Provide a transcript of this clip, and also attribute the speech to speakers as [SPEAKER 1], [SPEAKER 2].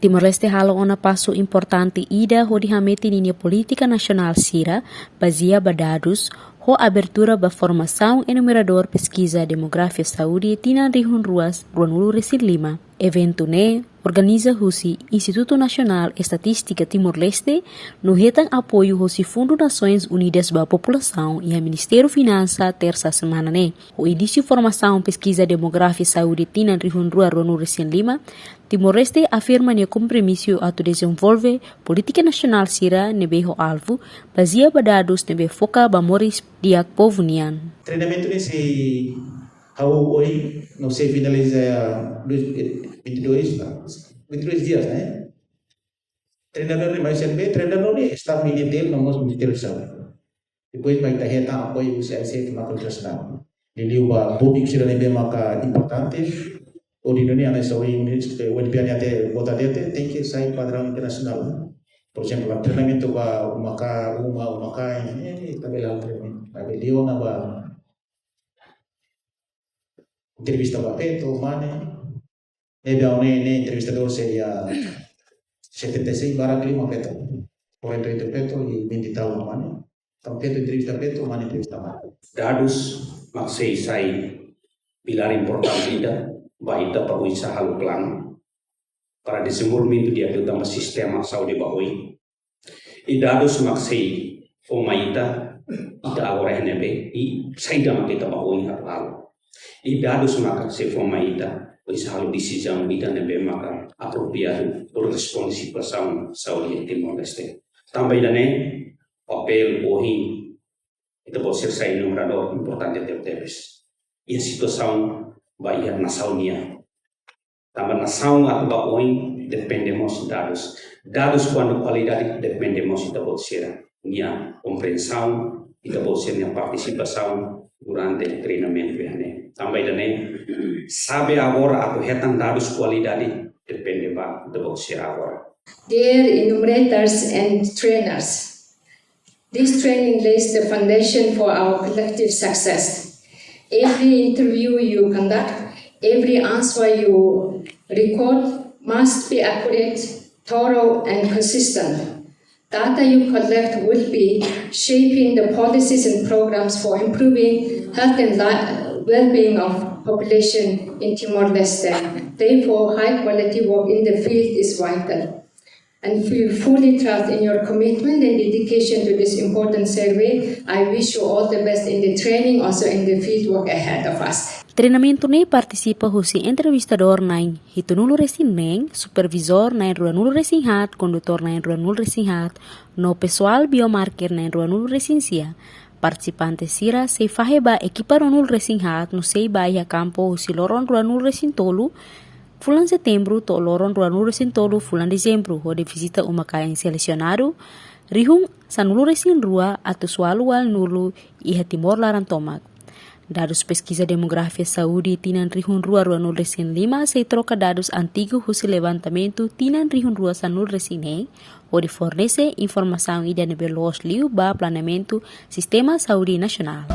[SPEAKER 1] Timor-Leste halo ona passo importante ida ho dihameti linha política nacional Sira, baseada badados, ho abertura ba formação enumerador pesquisa demográfica saúde tinan rihun ruas ruanulu resin 5. Evento ne organiza husi Instituto Nacional Estatística Timor-Leste no retan apoio husi Fundo Nações Unidas ba População e a Ministério Finança terça semana ne. O início formação pesquisa demográfica saúde tinan rihun rua ruanulu resin 5. Timor-Leste afirma ne compromisso a desenvolver política nacional Sira nebeho alvo baseada badados nebe foca ba moris diak povo nian.
[SPEAKER 2] Treinamento nesse hoje não se finaliza 22 dias, né? Treinador de mais CNB, treinador de staff militar no nosso Ministério da Saúde. Depois vai ter apoio do CIC na internacional. Ele o público Sira nebe maka importante. O di dunia na saúde UNPN até botar dete tem que sair padrão internacional. Por exemplo, o treinamento ba maka ini tabela treinamento. Tabeliu na ba entrevista ba peto mane. Ne entrevistador seria 76 barra 5 peto. Por entre peto e 20 tahun mane. Então peto entrevista peto mane entrevista mane.
[SPEAKER 3] Dados maksai sai pilar importante ida baita pahuisa halu plano para desenvolvimento de agenda sistema saúde bahui e dados maksei fomaita ita agora henebe e saída makita bahui halu e dados maksei fomaita pois halu decisão ida nebe maka apropriado por responsibilização saúde Timor-Leste também dane papel bahui itu bosir sai numerador importante terus e a situação bahia nacionalnya. Tambah nação atau baoi dependemos dados quando qualidade dependemos da bolsera. Minha compreensão e da bolsera participação durante o treinamento ini. Também dane sabe agora atau hetan dados qualidade depende da bolsera agora.
[SPEAKER 4] Dear enumerators and trainers, this training lays the foundation for our collective success. Every interview you conduct, every answer you record must be accurate, thorough, and consistent. Data you collect will be shaping the policies and programs for improving health and well-being of population in Timor-Leste. Therefore, high-quality work in the field is vital. And if you fully trust in your commitment and dedication to this important survey, I wish you all the best in the training, also in the field work ahead of us.
[SPEAKER 1] Treinamento ne participa husi entrevistador nain hitunulu resin neng, supervisor nain ruanulu resin hat, kondutor nain ruanulu resin hat, no pessoal biomarker nain ruanulu resin sia. Participante Sira se faheba equipa ruanulu resin hat no sei baia campo husi loron ruanulu resin tolu. Fulan setembro to loron ruanulu resin tolu fulan dezembro ho de visita uma kain selecionado rihung sanulu resin rua atau sualu wal nulu iha Timor laran tomak. Dados pesquisa demográfica saúde tinan rihun rua ruanulu resin 5 se troca dados antigo husi levantamento tinan rihun rua sanulu resin ho de fornece informação ida nebe los liu ba planeamento sistema saúde nacional.